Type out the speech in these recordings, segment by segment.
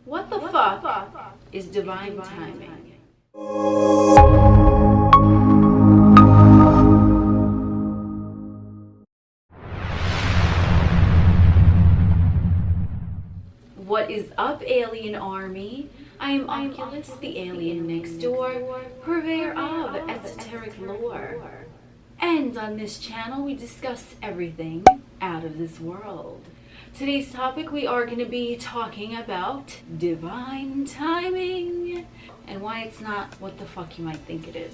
What the fuck is divine timing? What is up, alienARMy? I am Oculus, the alien next door, purveyor of esoteric lore. And on this channel, we discuss everything out of this world. Today's topic, we are going to be talking about divine timing and why it's not what the fuck you might think it is.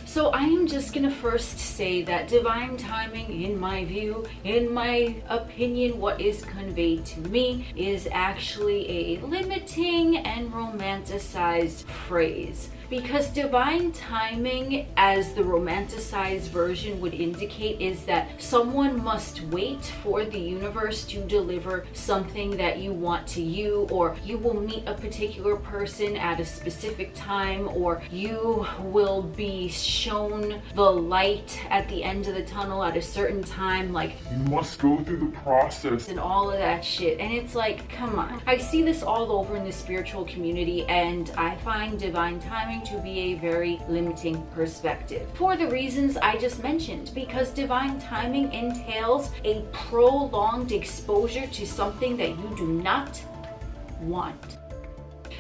So I am just going to first say that divine timing, in my view, in my opinion, what is conveyed to me is actually a limiting and romanticized phrase. Because divine timing, as the romanticized version would indicate, is that someone must wait for the universe to deliver something that you want to you, or you will meet a particular person at a specific time, or you will be shown the light at the end of the tunnel at a certain time, like you must go through the process and all of that shit. And it's like, come on. I see this all over in the spiritual community, and I find divine timing to be a very limiting perspective for the reasons I just mentioned, because divine timing entails a prolonged exposure to something that you do not want.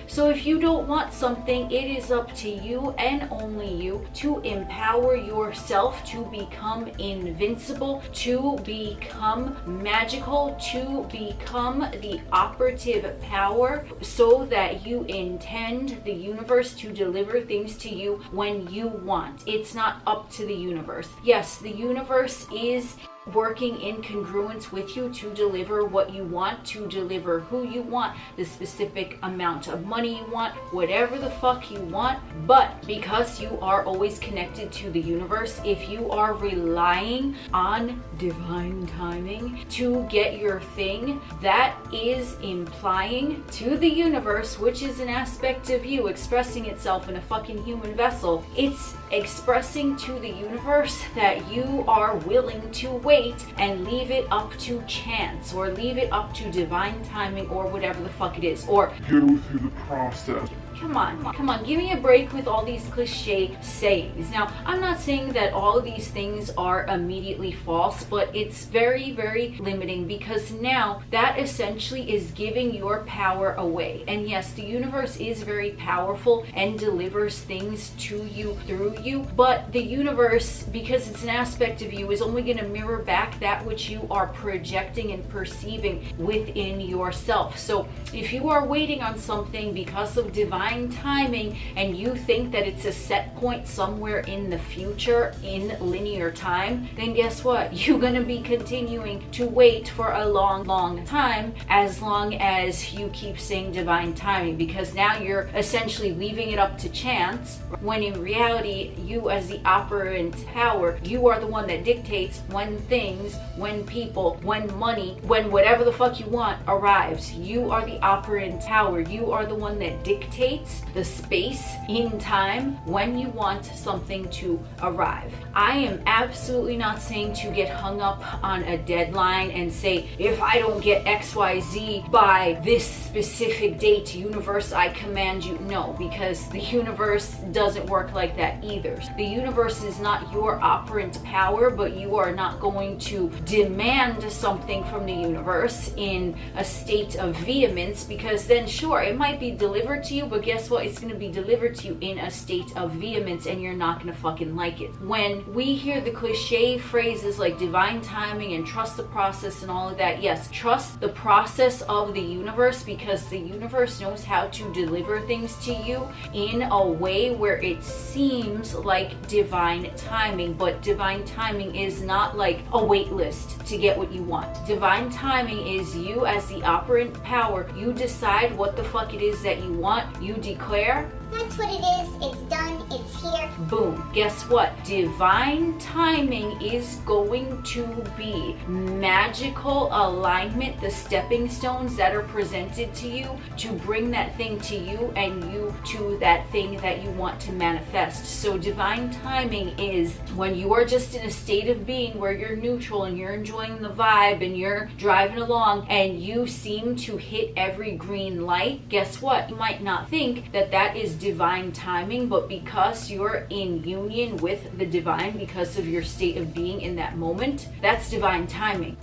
So if you don't want something, it is up to you and only you to empower yourself to become invincible, to become magical, to become the operative power, so that you intend the universe to deliver things to you when you want. It's not up to the universe. Yes, the universe is working in congruence with you to deliver what you want, to deliver who you want, the specific amount of money you want, whatever the fuck you want. But because you are always connected to the universe, if you are relying on divine timing to get your thing, that is implying to the universe, which is an aspect of you expressing itself in a fucking human vessel, it's expressing to the universe that you are willing to wait and leave it up to chance, or leave it up to divine timing, or whatever the fuck it is, or go through the process. Come on, give me a break with all these cliche sayings. Now, I'm not saying that all of these things are immediately false, but it's very, very limiting, because now that essentially is giving your power away. And yes, the universe is very powerful and delivers things to you through you, but the universe, because it's an aspect of you, is only going to mirror back that which you are projecting and perceiving within yourself. So if you are waiting on something because of divine timing, and you think that it's a set point somewhere in the future in linear time, then guess what? You're going to be continuing to wait for a long time, as long as you keep saying divine timing, because now you're essentially leaving it up to chance, when in reality, you as the operant power, you are the one that dictates when things, when people, when money, when whatever the fuck you want arrives. You are the operant power. You are the one that dictates the space in time when you want something to arrive. I am absolutely not saying to get hung up on a deadline and say, if I don't get XYZ by this specific date, universe, I command you. No, because the universe doesn't work like that either. The universe is not your operant power, but you are not going to demand something from the universe in a state of vehemence, because then sure, it might be delivered to you, but guess what? It's going to be delivered to you in a state of vehemence, and you're not going to fucking like it. When we hear the cliche phrases like divine timing and trust the process and all of that, yes, trust the process of the universe, because the universe knows how to deliver things to you in a way where it seems like divine timing, but divine timing is not like a wait list to get what you want. Divine timing is you as the operant power. You decide what the fuck it is that you want. You declare, that's what it is, it's done, it's here. Boom. Guess what? Divine timing is going to be magical alignment, the stepping stones that are presented to you to bring that thing to you and you to that thing that you want to manifest. So divine timing is when you are just in a state of being where you're neutral and you're enjoying the vibe and you're driving along and you seem to hit every green light. Guess what? You might not think that that is divine timing, but because you're in union with the divine, because of your state of being in that moment, that's divine timing.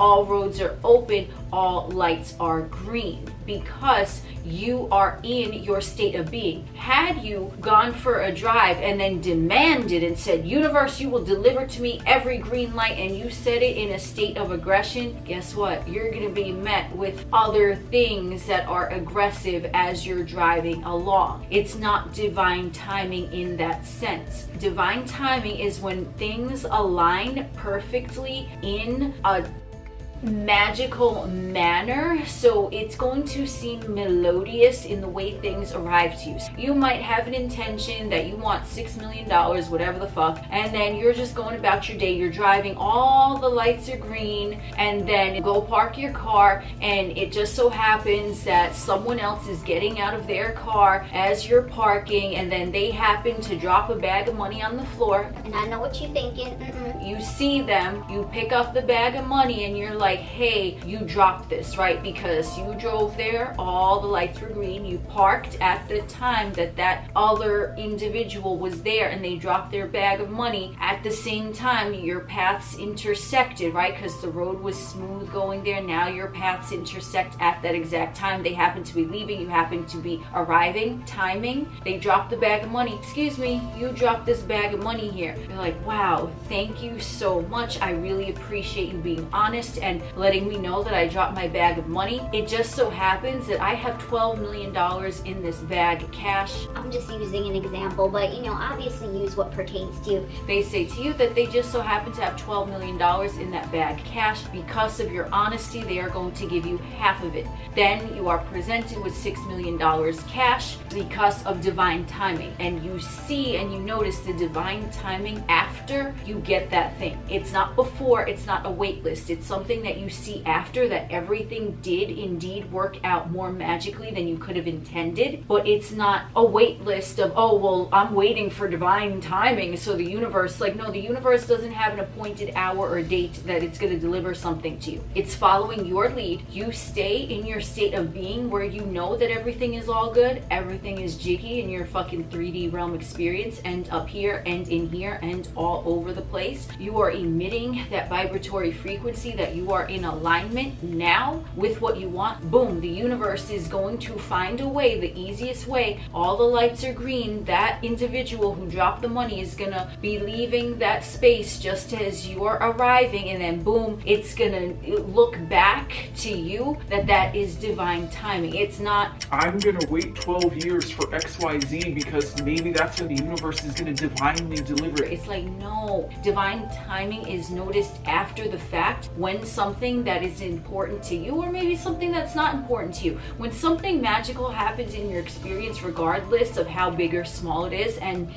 All roads are open, all lights are green, because you are in your state of being. Had you gone for a drive and then demanded and said, universe, you will deliver to me every green light, and you said it in a state of aggression, guess what? You're going to be met with other things that are aggressive as you're driving along. It's not divine timing in that sense. Divine timing is when things align perfectly in a magical manner, so it's going to seem melodious in the way things arrive to you. So you might have an intention that you want $6 million, whatever the fuck, and then you're just going about your day, you're driving, all the lights are green, and then you go park your car, and it just so happens that someone else is getting out of their car as you're parking, and then they happen to drop a bag of money on the floor. And I know what you're thinking. You see them, you pick up the bag of money, and you're like, hey, you dropped this, right? Because you drove there, all the lights were green, you parked at the time that that other individual was there, and they dropped their bag of money at the same time. Your paths intersected, right? Because the road was smooth going there. Now your paths intersect at that exact time. They happen to be leaving, you happen to be arriving. Timing, they dropped the bag of money. Excuse me, you dropped this bag of money here. You're like, wow, thank you so much. I really appreciate you being honest and letting me know that I dropped my bag of money. It just so happens that I have $12 million in this bag of cash. I'm just using an example, but obviously use what pertains to you. They say to you that they just so happen to have $12 million in that bag of cash. Because of your honesty, they are going to give you half of it. Then you are presented with $6 million cash because of divine timing. And you see and you notice the divine timing after you get that thing. It's not before, it's not a wait list. It's something that you see after, that everything did indeed work out more magically than you could have intended. But it's not a wait list of, oh, well, I'm waiting for divine timing, so the universe, like, no, the universe doesn't have an appointed hour or date that it's going to deliver something to you. It's following your lead. You stay in your state of being where you know that everything is all good, everything is jiggy in your fucking 3D realm experience, and up here and in here and all over the place. You are emitting that vibratory frequency, that you are in alignment now with what you want. Boom, the universe is going to find a way, the easiest way. All the lights are green. That individual who dropped the money is gonna be leaving that space just as you're arriving, and then boom, it's gonna look back to you that is divine timing. It's not, I'm gonna wait 12 years for XYZ because maybe that's when the universe is gonna divinely deliver it. it's like, no, divine timing is noticed after the fact, when something that is important to you, or maybe something that's not important to you. When something magical happens in your experience, regardless of how big or small it is, and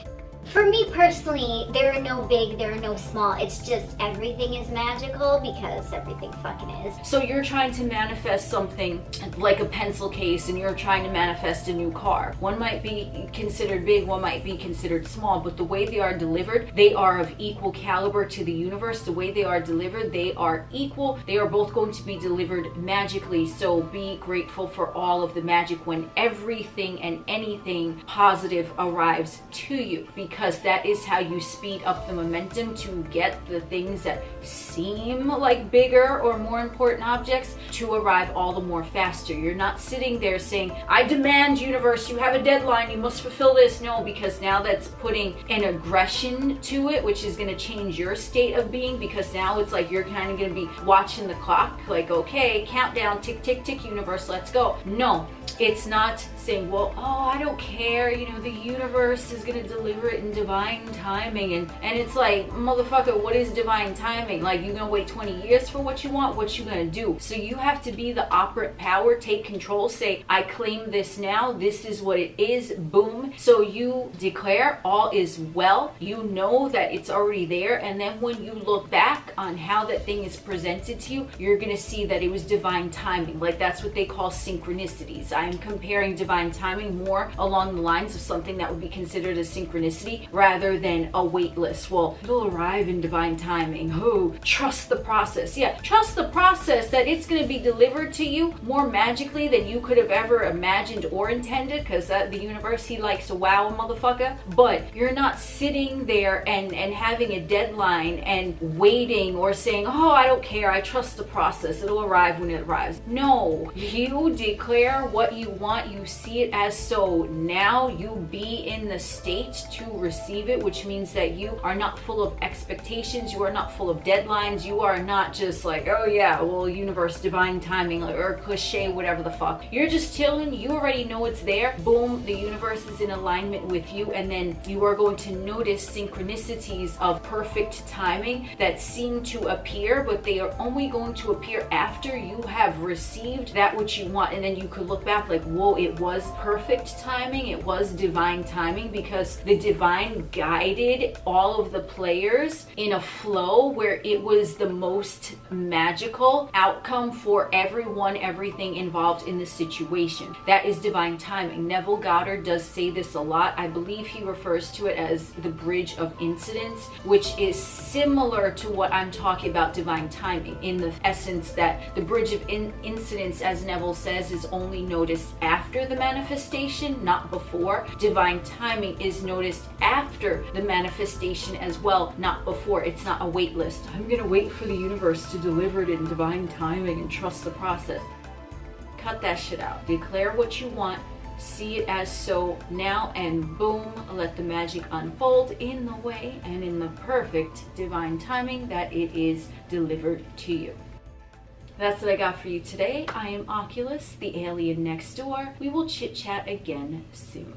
For me personally, there are no big, there are no small. It's just everything is magical because everything fucking is. so you're trying to manifest something like a pencil case, and you're trying to manifest a new car. One might be considered big, one might be considered small, but the way they are delivered, they are of equal caliber to the universe. The way they are delivered, they are equal. They are both going to be delivered magically, so be grateful for all of the magic when everything and anything positive arrives to you, because that is how you speed up the momentum to get the things that seem like bigger or more important objects to arrive all the more faster. You're not sitting there saying, I demand, universe, you have a deadline, you must fulfill this. No, because now that's putting an aggression to it, which is going to change your state of being, because now it's like you're kind of going to be watching the clock, like, okay, countdown, tick, tick, tick, universe, let's go. No, It's not saying, well, oh, I don't care, you know, the universe is gonna deliver it in divine timing. And it's like, motherfucker, what is divine timing? Like, you gonna wait 20 years for what you want? What you gonna do? So you have to be the operant power, take control, say, I claim this now, this is what it is, boom. So you declare all is well, you know that it's already there, and then when you look back on how that thing is presented to you, you're gonna see that it was divine timing. Like, that's what they call synchronicities. I am comparing divine timing more along the lines of something that would be considered a synchronicity rather than a wait list. Well, it'll arrive in divine timing. Oh, trust the process. Yeah, trust the process that it's gonna be delivered to you more magically than you could have ever imagined or intended, because the universe, he likes to wow a motherfucker. But you're not sitting there and having a deadline and waiting or saying, oh, I don't care, I trust the process, it'll arrive when it arrives. No, you declare what you want, you see it as so. Now you be in the state to receive it, which means that you are not full of expectations, you are not full of deadlines, you are not just like, oh yeah, well, universe, divine timing, or cliche, whatever the fuck. You're just chilling, you already know it's there, boom, the universe is in alignment with you, and then you are going to notice synchronicities of perfect timing that seem to appear, but they are only going to appear after you have received that which you want. And then you could look back like, whoa, it was perfect timing, it was divine timing, because the divine guided all of the players in a flow where it was the most magical outcome for everyone, everything involved in the situation. That is divine timing. Neville Goddard does say this a lot. I believe he refers to it as the bridge of incidents, which is similar to what I'm talking about divine timing, in the essence that the bridge of incidents, as Neville says, is only noticed after the manifestation, not before. Divine timing is noticed after the manifestation as well, not before. It's not a wait list. I'm gonna wait for the universe to deliver it in divine timing and trust the process. Cut that shit out. Declare what you want, see it as so now, and boom, let the magic unfold in the way and in the perfect divine timing that it is delivered to you. That's what I got for you today. I am Oculus, the alien next door. We will chit chat again soon.